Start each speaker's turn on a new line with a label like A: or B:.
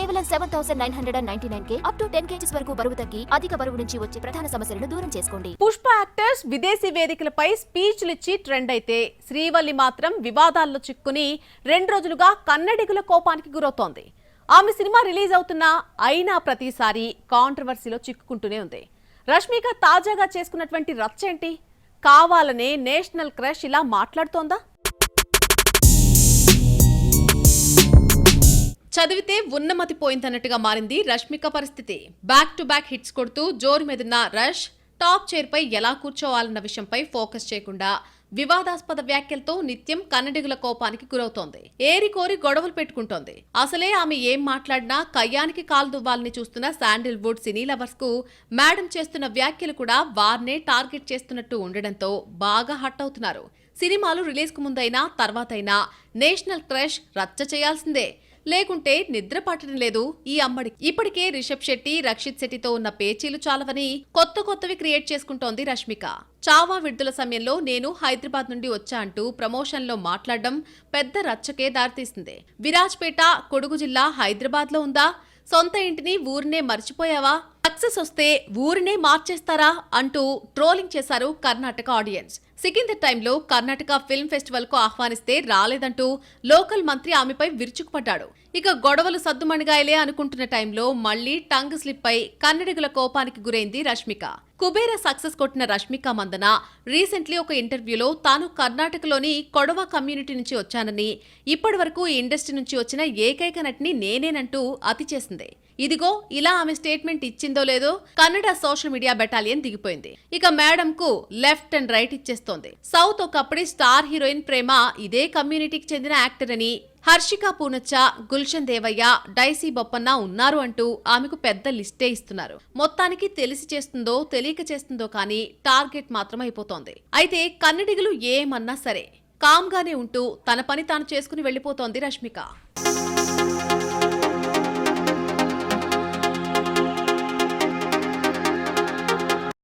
A: కేవలం 7999K up to 10 kgs వరకు బరువు తగ్గి అధిక బరువు నుంచి వచ్చే ప్రధాన సమస్యలను దూరం చేసుకోండి.
B: పుష్ప యాక్టర్స్ విదేశీ వేదికలపై స్పీచ్లు ఇచ్చి ట్రెండ్ అయితే శ్రీవల్లి మాత్రం వివాదాల్లో చిక్కుని 2 రోజులుగా కన్నడిగుల కోపానికి గురవుతోంది. ఆమె సినిమా రిలీజ్ అవుతున్నా అయినా ప్రతిసారి కాంట్రవర్సీలో చిక్కుకుంటూనే ఉంది. రష్మిక తాజాగా చేసుకున్నటువంటి రచ్చేంటి? కావాలనే నేషనల్ క్రష్ ఇలా మాట్లాడుతోందా? చదివితే ఉన్నమతి పోయిందన్నట్టుగా మారింది రష్మిక పరిస్థితి. బ్యాక్ టు బ్యాక్ హిట్స్ కొడుతూ జోరు మీదున్న రష్ టాప్ చైర్ పై ఎలా కూర్చోవాలన్న విషయంపై ఫోకస్ చేయకుండా వివాదాస్పద వ్యాఖ్యలతో నిత్యం కన్నడిగుల కోపానికి గురవుతోంది. ఏరి కోరి గొడవలు పెట్టుకుంటోంది. అసలే ఆమె ఏం మాట్లాడినా కయ్యానికి కాలు దువ్వాలని చూస్తున్న శాండిల్వుడ్ సినీ లవర్స్ కు మేడం చేస్తున్న వ్యాఖ్యలు కూడా వారినే టార్గెట్ చేస్తున్నట్టు ఉండడంతో బాగా హట్ అవుతున్నారు. సినిమాలు రిలీజ్ కు ముందైనా తర్వాతైనా నేషనల్ క్రష్ రచ్చ చేయాల్సిందే, లేకుంటే నిద్ర పట్టడం లేదు ఈ అమ్మడికి. ఇప్పటికే రిషబ్ శెట్టి, రక్షిత్ శెట్టితో ఉన్న పేచీలు చాలవని కొత్తవి క్రియేట్ చేసుకుంటోంది రష్మిక. చావా విడుదల సమయంలో నేను హైదరాబాద్ నుండి వచ్చా అంటూ ప్రమోషన్ లో మాట్లాడడం పెద్ద రచ్చకే దారితీసింది. విరాజ్పేట, కొడుగు జిల్లా హైదరాబాద్ లో ఉందా? సొంత ఇంటిని ఊరినే మర్చిపోయావా? సక్సెస్ వస్తే ఊరినే మార్చేస్తారా అంటూ ట్రోలింగ్ చేశారు కర్ణాటక ఆడియన్స్. సికిందర్ టైంలో కర్ణాటక ఫిల్మ్ ఫెస్టివల్ కు ఆహ్వానిస్తే రాలేదంటూ లోకల్ మంత్రి ఆమెపై విరుచుకుపడ్డాడు. ఇక గొడవలు సద్దుమణిగాయలే అనుకుంటున్న టైంలో మళ్లీ టంగ్ స్లిప్ పై కన్నడిగుల కోపానికి గురైంది రష్మిక. కుబేర సక్సెస్ కొట్టిన రష్మిక మందన రీసెంట్లీ ఒక ఇంటర్వ్యూలో తాను కర్ణాటకలోని కొడవ కమ్యూనిటీ నుంచి వచ్చానని, ఇప్పటి వరకు ఈ ఇండస్ట్రీ నుంచి వచ్చిన ఏకైక నటిని నేనేనంటూ అతి చేసింది. ఇదిగో ఇలా ఆమె స్టేట్మెంట్ ఇచ్చిందో లేదో కన్నడ సోషల్ మీడియా బెటాలియన్ దిగిపోయింది. ఇక మేడం కు లెఫ్ట్ అండ్ రైట్ ఇచ్చేస్తోంది. సౌత్ ఒకప్పటి స్టార్ హీరోయిన్ ప్రేమ ఇదే కమ్యూనిటీకి చెందిన యాక్టర్ అని, హర్షిక పూనచ్చ, గుల్షన్ దేవయ్య, డైసీ బొప్పన్న ఉన్నారు అంటూ ఆమెకు పెద్ద లిస్టే ఇస్తున్నారు. మొత్తానికి తెలిసి చేస్తుందో తెలియక చేస్తుందో కానీ టార్గెట్ మాత్రం అయిపోతోంది. అయితే కన్నడిగులు ఏమన్నా సరే కామ్గానే ఉంటూ తన పని తాను చేసుకుని వెళ్లిపోతోంది రష్మిక.